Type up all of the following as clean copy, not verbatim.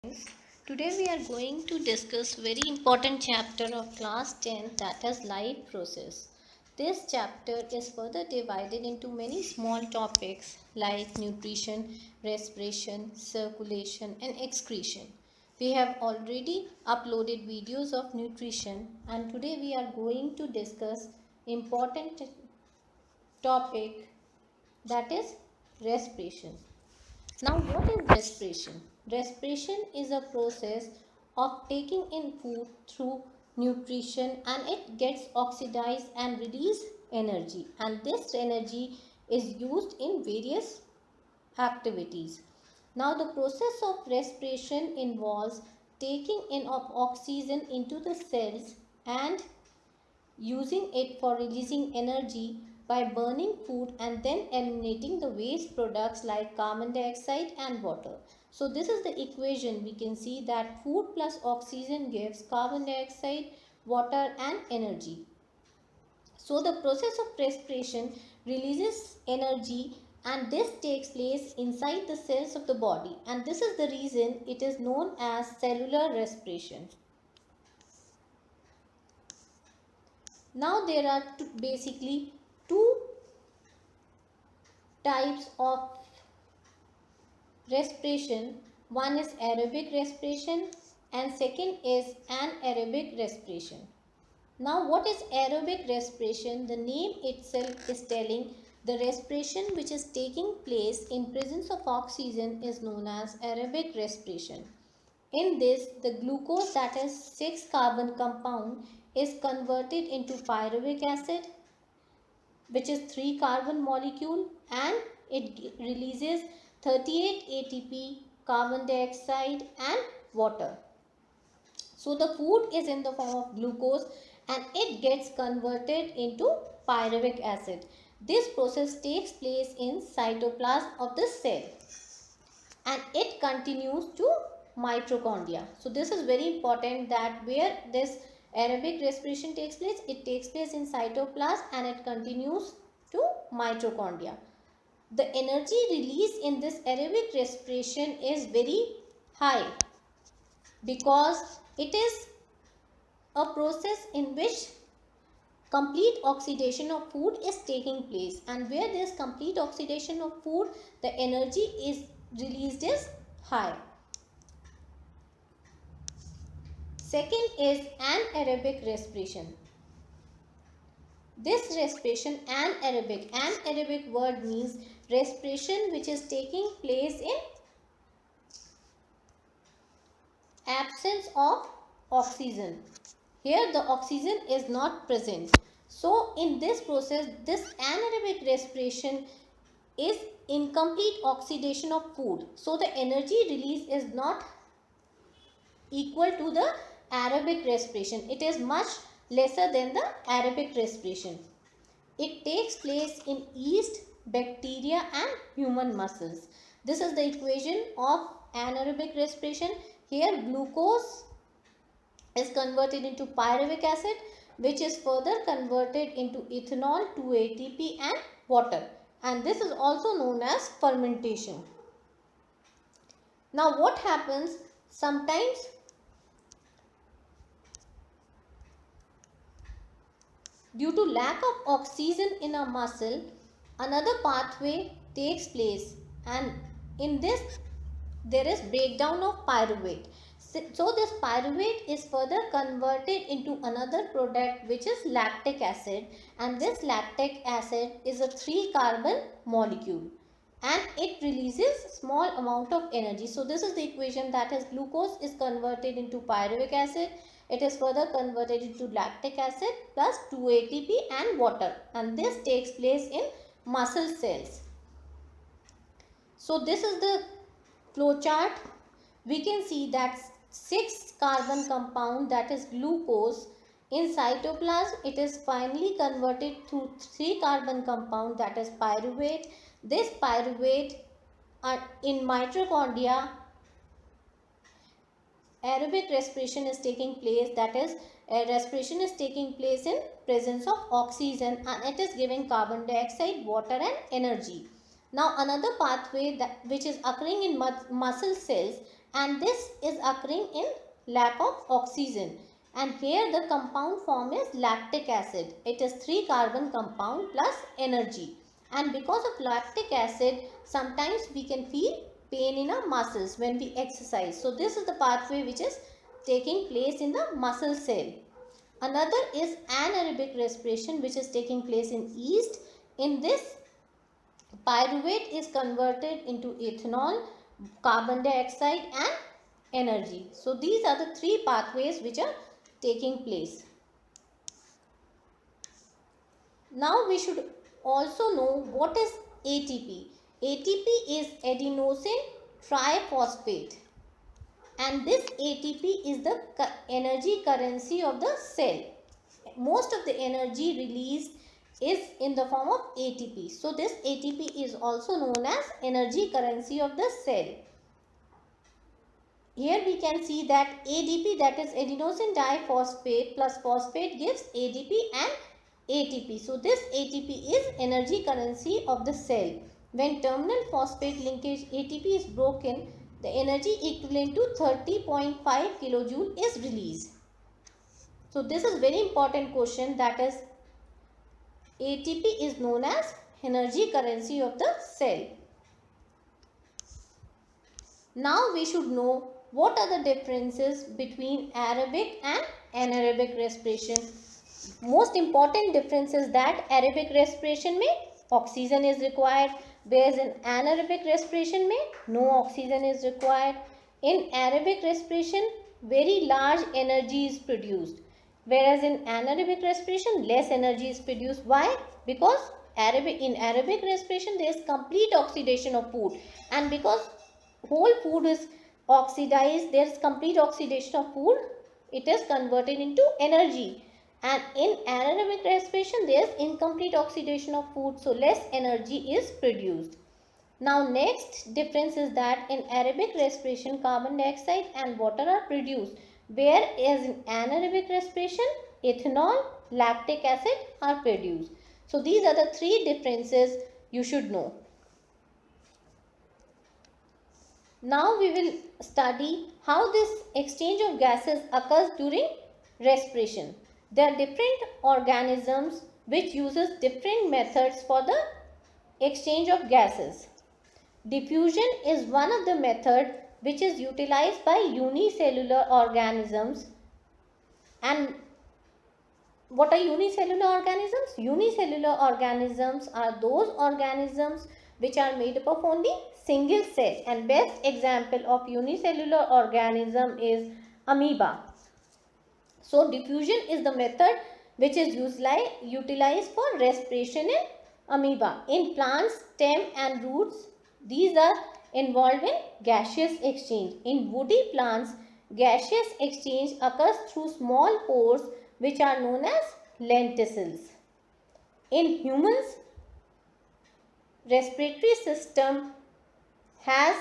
Friends, today we are going to discuss very important chapter of class 10, that is life process. This chapter is further divided into many small topics like nutrition, respiration, circulation and excretion. We have already uploaded videos of nutrition and today we are going to discuss important topic, that is respiration. Now, what is respiration? Respiration is a process of taking in food through nutrition and it gets oxidized and release energy, and this energy is used in various activities. Now, the process of respiration involves taking in of oxygen into the cells and using it for releasing energy by burning food and then eliminating the waste products like carbon dioxide and water. So this is the equation. We can see that food plus oxygen gives carbon dioxide, water and energy. So the process of respiration releases energy and this takes place inside the cells of the body, and this is the reason it is known as cellular respiration. Now there are basically two types of respiration. One is aerobic respiration and second is anaerobic respiration. Now what is aerobic respiration? The name itself is telling the respiration which is taking place in presence of oxygen is known as aerobic respiration. In this, the glucose, that is 6 carbon compound, is converted into pyruvic acid, which is 3 carbon molecule, and it releases 38 ATP, carbon dioxide and water. So the food is in the form of glucose and it gets converted into pyruvic acid. This process takes place in cytoplasm of the cell and it continues to mitochondria. So this is very important, that where this aerobic respiration takes place, it takes place in cytoplasm and it continues to mitochondria. The energy released in this aerobic respiration is very high because it is a process in which complete oxidation of food is taking place, and where there is complete oxidation of food, the energy is released is high. Second is anaerobic respiration. This respiration, anaerobic word means respiration which is taking place in absence of oxygen. Here the oxygen is not present. So in this process, this anaerobic respiration is incomplete oxidation of food. So the energy release is not equal to the aerobic respiration. It is much lesser than the aerobic respiration. It takes place in yeast, bacteria and human muscles. This is the equation of anaerobic respiration. Here glucose is converted into pyruvic acid, which is further converted into ethanol, 2 ATP and water. And this is also known as fermentation. Now what happens? Sometimes due to lack of oxygen in a muscle, another pathway takes place, and in this there is breakdown of pyruvate. So this pyruvate is further converted into another product which is lactic acid, and this lactic acid is a 3 carbon molecule and it releases small amount of energy. So this is the equation, that is glucose is converted into pyruvic acid, it is further converted into lactic acid plus 2 ATP and water, and this takes place in muscle cells. So this is the flow chart. We can see that 6 carbon compound, that is glucose, in cytoplasm it is finally converted to 3 carbon compound, that is pyruvate. This pyruvate in mitochondria, aerobic respiration is taking place, that is respiration is taking place in presence of oxygen and it is giving carbon dioxide, water and energy. Now another pathway which is occurring in muscle cells, and this is occurring in lack of oxygen. And here the compound form is lactic acid. It is 3 carbon compound plus energy. And because of lactic acid, sometimes we can feel pain in our muscles when we exercise. So this is the pathway which is taking place in the muscle cell. Another is anaerobic respiration, which is taking place in yeast. In this, pyruvate is converted into ethanol, carbon dioxide and energy. So these are the 3 pathways which are taking place. Now we should also know what is ATP. ATP is adenosine triphosphate, and this ATP is the energy currency of the cell. Most of the energy released is in the form of ATP. So this ATP is also known as energy currency of the cell. Here we can see that ADP, that is adenosine diphosphate plus phosphate, gives ADP and ATP. So this ATP is energy currency of the cell. When terminal phosphate linkage ATP is broken, the energy equivalent to 30.5 kilojoule is released. So this is very important question, that is ATP is known as energy currency of the cell. Now we should know what are the differences between aerobic and anaerobic respiration. Most important difference is that aerobic respiration में oxygen is required, whereas in anaerobic respiration में no oxygen is required. In aerobic respiration, very large energy is produced, whereas in anaerobic respiration, less energy is produced. Why? Because in aerobic respiration, there is complete oxidation of food, and because whole food is oxidized, there is complete oxidation of food, it is converted into energy. And in anaerobic respiration, there is incomplete oxidation of food, so less energy is produced. Now next difference is that in aerobic respiration, carbon dioxide and water are produced, whereas in anaerobic respiration, ethanol, lactic acid are produced. So these are the 3 differences you should know. Now we will study how this exchange of gases occurs during respiration. There are different organisms which uses different methods for the exchange of gases. Diffusion is one of the methods which is utilized by unicellular organisms. And what are unicellular organisms? Unicellular organisms are those organisms which are made up of only single cell, and best example of unicellular organism is amoeba. So diffusion is the method which is utilized for respiration in amoeba. In plants, stem and roots, these are involved in gaseous exchange. In woody plants, gaseous exchange occurs through small pores which are known as lenticels. In humans, respiratory system has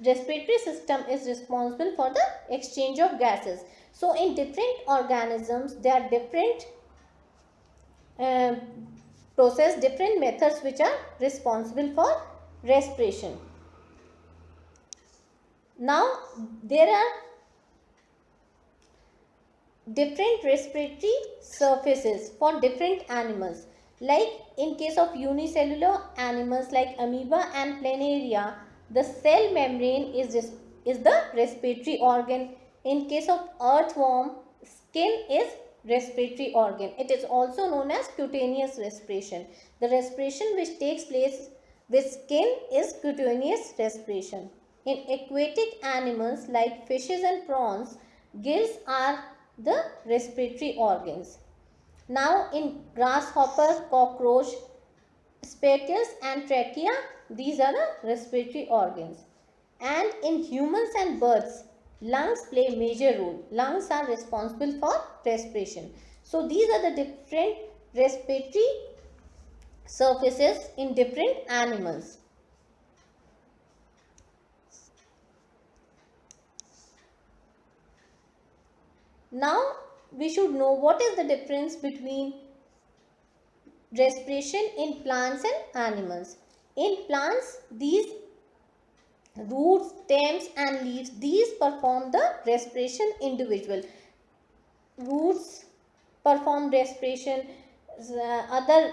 respiratory system is responsible for the exchange of gases. So in different organisms, there are different different methods which are responsible for respiration. Now there are different respiratory surfaces for different animals. Like in case of unicellular animals like amoeba and planaria, the cell membrane is the respiratory organ. In case of earthworm, skin is respiratory organ. It is also known as cutaneous respiration. The respiration which takes place with skin is cutaneous respiration. In aquatic animals like fishes and prawns, gills are the respiratory organs. Now in grasshopper, cockroach, spatula and trachea, these are the respiratory organs. And in humans and birds, lungs play a major role. Lungs are responsible for respiration. So these are the different respiratory surfaces in different animals. Now we should know what is the difference between respiration in plants and animals. In plants, these Roots, stems and leaves, these perform the respiration individual. Roots perform respiration, other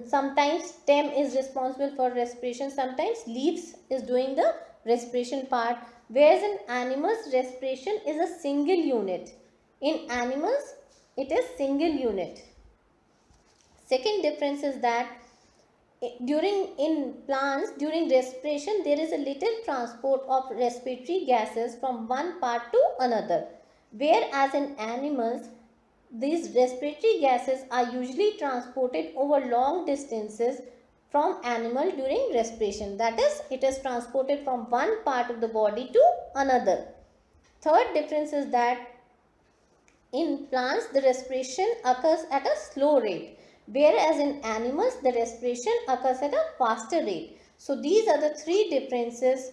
sometimes stem is responsible for respiration, sometimes leaves is doing the respiration part, whereas in animals respiration is a single unit. In animals it is single unit. Second difference is that during in plants during respiration there is a little transport of respiratory gases from one part to another, whereas in animals these respiratory gases are usually transported over long distances from animal during respiration, that is it is transported from one part of the body to another. Third difference is that in plants, the respiration occurs at a slow rate, whereas in animals, the respiration occurs at a faster rate. So, these are the three differences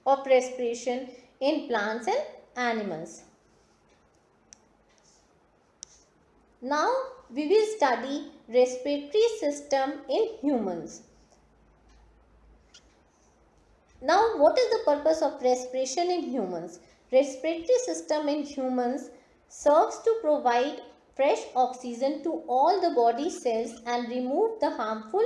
of respiration in plants and animals. Now, we will study respiratory system in humans. Now, what is the purpose of respiration in humans? Respiratory system in humans serves to provide fresh oxygen to all the body cells and remove the harmful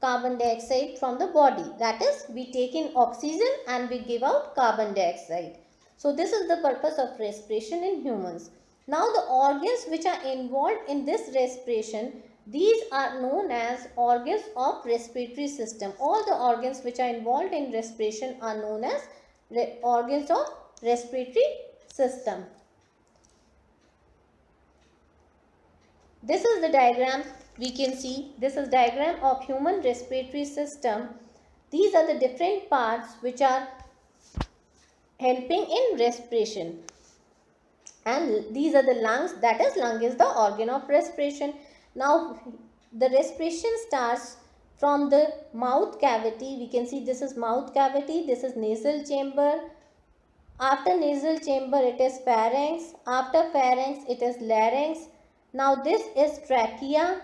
carbon dioxide from the body. That is, we take in oxygen and we give out carbon dioxide. So, this is the purpose of respiration in humans. Now, the organs which are involved in this respiration, these are known as organs of respiratory system. All the organs which are involved in respiration are known as organs of respiratory system. This is the diagram we can see. This is diagram of human respiratory system. These are the different parts which are helping in respiration. And these are the lungs, that is lung is the organ of respiration. Now the respiration starts from the mouth cavity. We can see this is mouth cavity, this is nasal chamber. After nasal chamber it is pharynx, after pharynx it is larynx. Now this is trachea,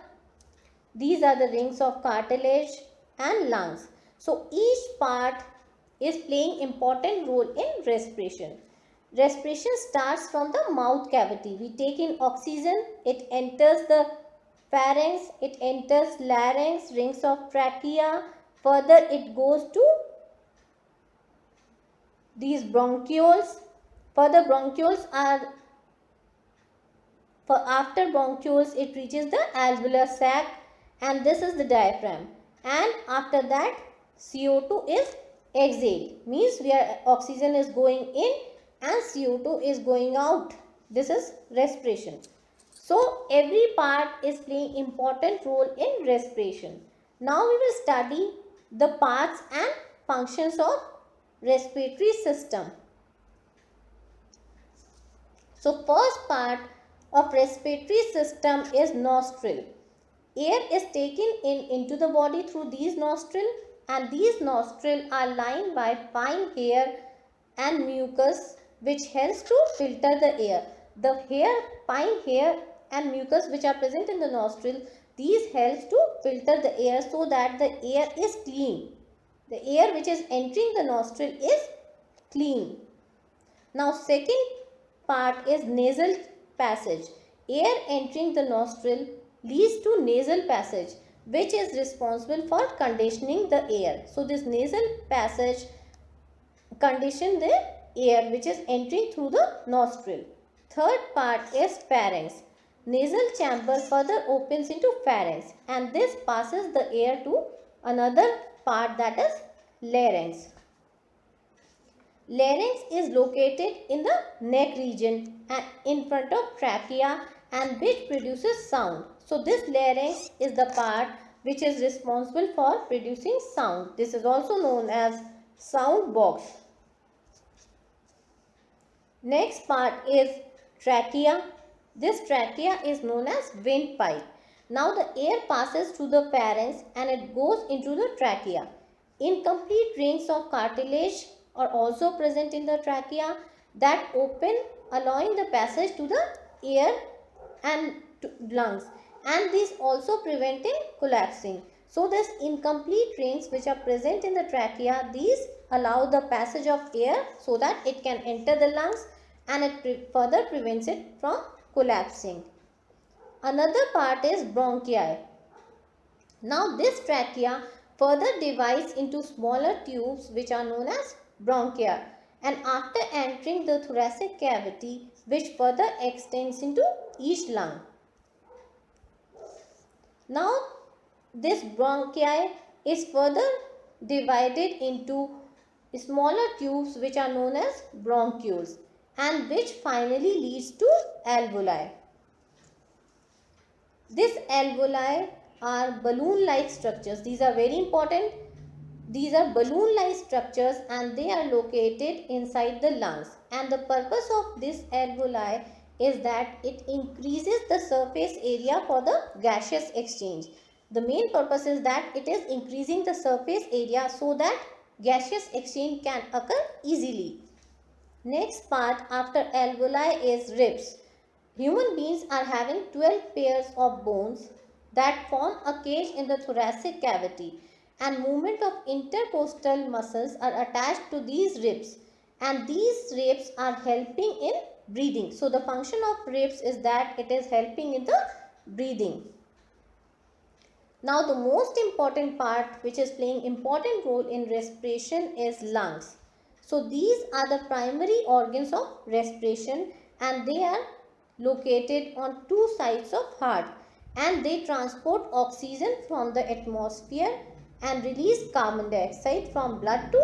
these are the rings of cartilage and lungs. So each part is playing important role in respiration. Respiration starts from the mouth cavity. We take in oxygen, it enters the pharynx, it enters larynx, rings of trachea, further it goes to these bronchioles. Further bronchioles are, after bronchioles it reaches the alveolar sac and this is the diaphragm, and after that CO2 is exhaled, means oxygen is going in and CO2 is going out. This is respiration. So every part is playing important role in respiration. Now we will study the parts and functions of respiratory system. So first part of respiratory system is nostril. Air is taken into the body through these nostrils, and these nostrils are lined by fine hair and mucus which helps to filter the air. The hair, fine hair and mucus which are present in the nostril, these helps to filter the air so that the air is clean. The air which is entering the nostril is clean. Now second part is nasal passage. Air entering the nostril leads to nasal passage which is responsible for conditioning the air. So this nasal passage condition the air which is entering through the nostril. Third part is pharynx. Nasal chamber further opens into pharynx and this passes the air to another part, that is larynx. Larynx is located in the neck region and in front of trachea and which produces sound. So this larynx is the part which is responsible for producing sound. This is also known as sound box. Next part is trachea. This trachea is known as windpipe. Now the air passes through the pharynx and it goes into the trachea. Incomplete rings of cartilage are also present in the trachea that open, allowing the passage to the air and to lungs, and these also preventing collapsing. So this incomplete rings which are present in the trachea, these allow the passage of air so that it can enter the lungs, and it further prevents it from collapsing. Another part is bronchi. Now this trachea further divides into smaller tubes which are known as bronchia, and after entering the thoracic cavity which further extends into each lung. Now this bronchi is further divided into smaller tubes which are known as bronchioles, and which finally leads to alveoli. These alveoli are balloon-like structures. These are very important. These are balloon-like structures and they are located inside the lungs. And the purpose of this alveoli is that it increases the surface area for the gaseous exchange. The main purpose is that it is increasing the surface area so that gaseous exchange can occur easily. Next part after alveoli is ribs. Human beings are having 12 pairs of bones that form a cage in the thoracic cavity, and movement of intercostal muscles are attached to these ribs, and these ribs are helping in breathing. So the function of ribs is that it is helping in the breathing. Now the most important part which is playing important role in respiration is lungs. So these are the primary organs of respiration, and they are located on two sides of heart, and they transport oxygen from the atmosphere and release carbon dioxide from blood to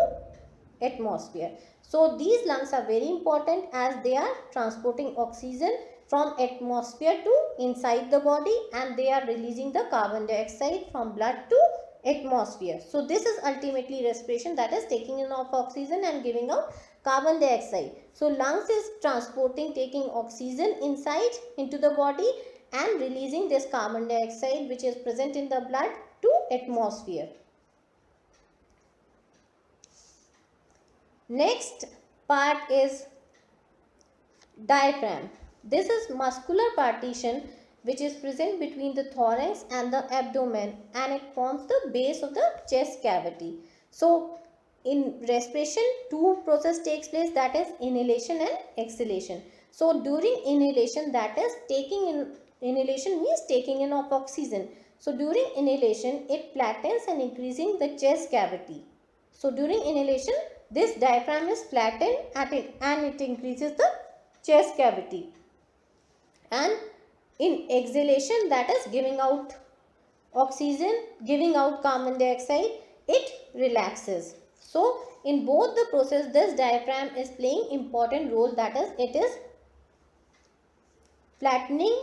atmosphere. So these lungs are very important as they are transporting oxygen from atmosphere to inside the body, and they are releasing the carbon dioxide from blood to atmosphere. So this is ultimately respiration, that is taking in of oxygen and giving out carbon dioxide. So lungs is transporting, taking oxygen inside into the body and releasing this carbon dioxide which is present in the blood to atmosphere. Next part is diaphragm. This is muscular partition which is present between the thorax and the abdomen, and it forms the base of the chest cavity. So in respiration, two process takes place, that is inhalation and exhalation. So during inhalation, that is inhalation means taking in of oxygen. So during inhalation, it flattens and increasing the chest cavity. So during inhalation, this diaphragm is flattened and it increases the chest cavity. And in exhalation, that is giving out oxygen, giving out carbon dioxide, it relaxes. So in both the process, this diaphragm is playing important role, that is it is flattening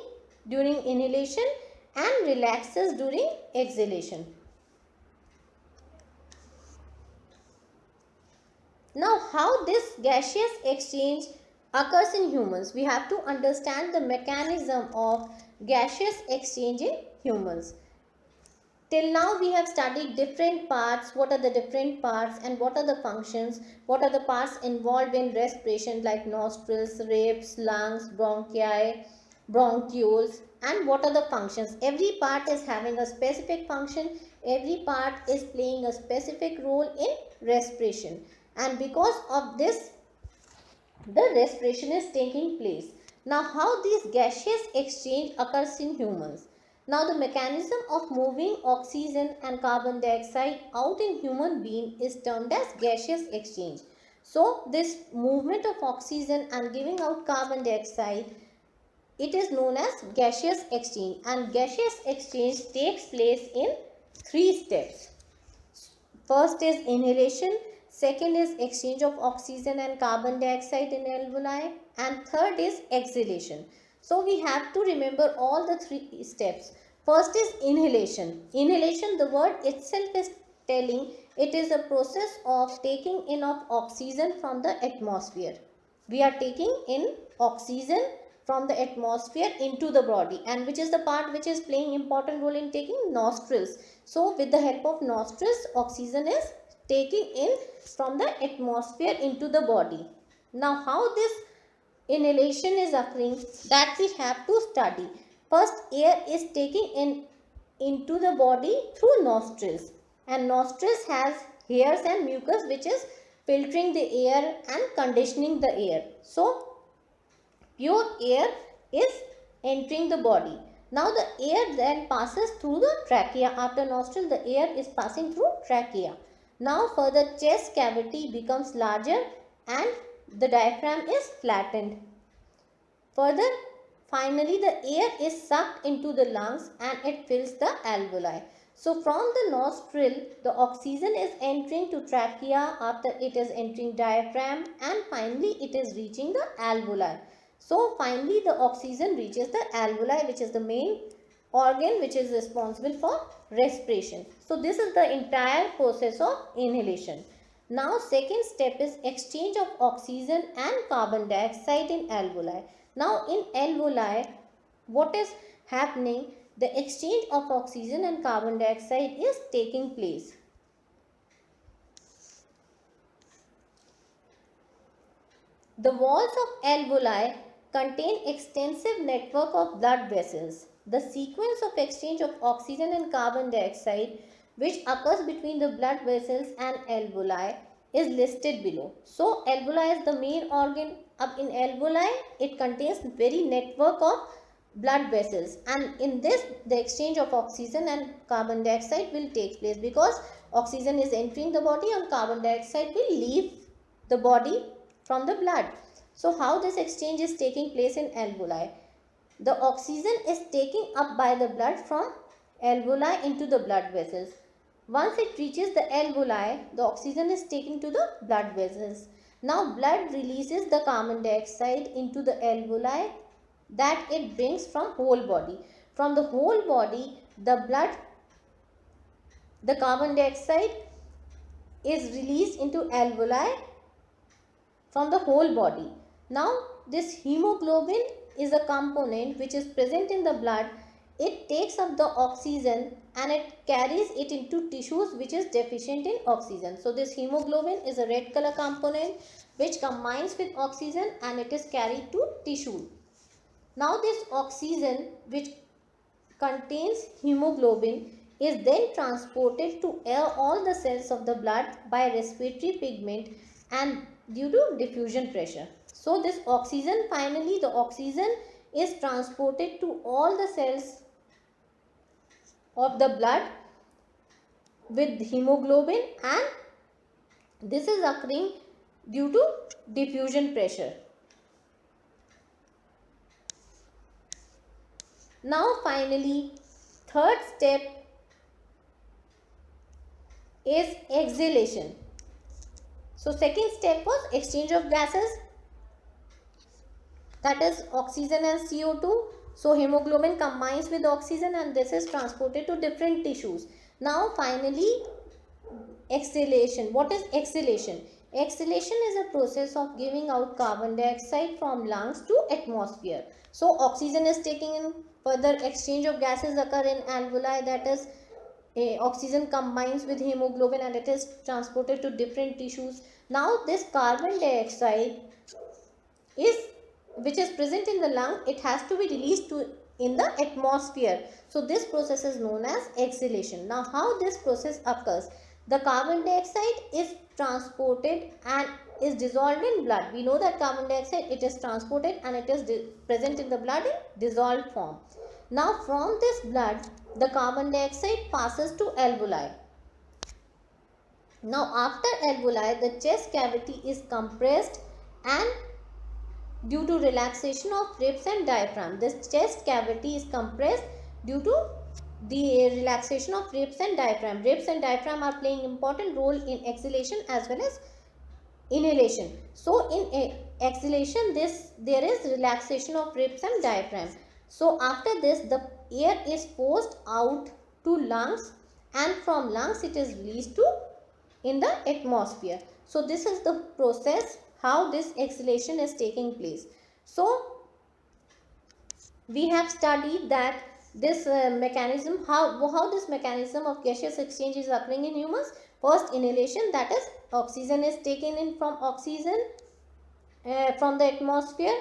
during inhalation and relaxes during exhalation. Now how this gaseous exchange occurs in humans? We have to understand the mechanism of gaseous exchange in humans. Till now we have studied different parts, what are the different parts and what are the functions, what are the parts involved in respiration like nostrils, ribs, lungs, bronchi, bronchioles, and what are the functions. Every part is having a specific function, every part is playing a specific role in respiration, and because of this the respiration is taking place. Now how this gaseous exchange occurs in humans? Now the mechanism of moving oxygen and carbon dioxide out in human being is termed as gaseous exchange. So this movement of oxygen and giving out carbon dioxide, it is known as gaseous exchange, and gaseous exchange takes place in three steps. First is inhalation, second is exchange of oxygen and carbon dioxide in alveoli, and third is exhalation. So we have to remember all the three steps. First is inhalation. Inhalation, the word itself is telling it is a process of taking in of oxygen from the atmosphere. We are taking in oxygen from the atmosphere into the body, and which is the part which is playing important role in taking nostrils. So with the help of nostrils, oxygen is taking in from the atmosphere into the body. Now how this inhalation is occurring, that we have to study. First, air is taking in into the body through nostrils, and nostrils has hairs and mucus which is filtering the air and conditioning the air. So pure air is entering the body. Now the air then passes through the trachea. After nostril, the air is passing through trachea. Now further chest cavity becomes larger and the diaphragm is flattened. Further, finally the air is sucked into the lungs and it fills the alveoli. So from the nostril, the oxygen is entering to trachea, after it is entering diaphragm, and finally it is reaching the alveoli. So finally the oxygen reaches the alveoli, which is the main organ which is responsible for respiration. So this is the entire process of inhalation. Now second step is exchange of oxygen and carbon dioxide in alveoli. Now in alveoli, what is happening? The exchange of oxygen and carbon dioxide is taking place. The walls of alveoli contain extensive network of blood vessels. The sequence of exchange of oxygen and carbon dioxide which occurs between the blood vessels and alveoli is listed below. So alveoli is the main organ. Up in alveoli, it contains very network of blood vessels, and in this the exchange of oxygen and carbon dioxide will take place, because oxygen is entering the body and carbon dioxide will leave the body from the blood. So how this exchange is taking place in alveoli? The oxygen is taken up by the blood from alveoli into the blood vessels. Once it reaches the alveoli, the oxygen is taken to the blood vessels. Now blood releases the carbon dioxide into the alveoli that it brings from whole body. From the whole body, the carbon dioxide is released into alveoli from the whole body. Now this hemoglobin is a component which is present in the blood. It takes up the oxygen and it carries it into tissues which is deficient in oxygen. So this hemoglobin is a red color component which combines with oxygen and it is carried to tissue. Now this oxygen which contains hemoglobin is then transported to all the cells of the blood by respiratory pigment and due to diffusion pressure. So this oxygen, finally the oxygen is transported to all the cells of the blood with hemoglobin, and this is occurring due to diffusion pressure. Now finally, third step is exhalation. So second step was exchange of gases, that is oxygen and CO2. So hemoglobin combines with oxygen and this is transported to different tissues. Now finally, exhalation. What is exhalation? Exhalation is a process of giving out carbon dioxide from lungs to atmosphere. So oxygen is taken in, further exchange of gases occur in alveoli, that is oxygen combines with hemoglobin and it is transported to different tissues. Now this carbon dioxide is which is present in the lung, it has to be released to in the atmosphere. So this process is known as exhalation. Now how this process occurs? The carbon dioxide is transported and is dissolved in blood. We know that carbon dioxide, it is transported and it is present in the blood in dissolved form. Now from this blood, the carbon dioxide passes to alveoli. Now after alveoli, the chest cavity is compressed and due to relaxation of ribs and diaphragm. This chest cavity is compressed due to the relaxation of ribs and diaphragm. Ribs and diaphragm are playing important role in exhalation as well as inhalation. So in exhalation, there is relaxation of ribs and diaphragm. So after this, the air is forced out to lungs and from lungs it is released to in the atmosphere. So this is the process how this exhalation is taking place. So we have studied that this mechanism, how this mechanism of gaseous exchange is occurring in humans. First, inhalation, that is oxygen is taken in from from the atmosphere.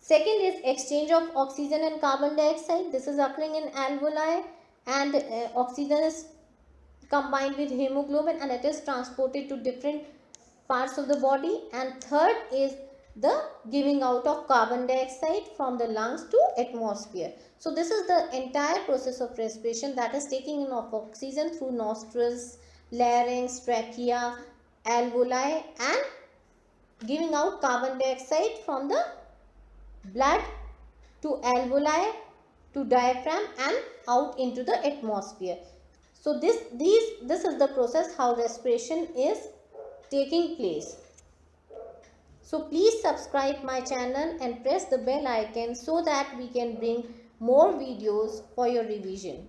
Second is exchange of oxygen and carbon dioxide. This is occurring in alveoli, and oxygen is combined with hemoglobin and it is transported to different parts of the body. And third is the giving out of carbon dioxide from the lungs to atmosphere. So this is the entire process of respiration, that is taking in of oxygen through nostrils, larynx, trachea, alveoli, and giving out carbon dioxide from the blood to alveoli to diaphragm and out into the atmosphere. So this is the process how respiration is taking place. So please subscribe my channel and press the bell icon so that we can bring more videos for your revision.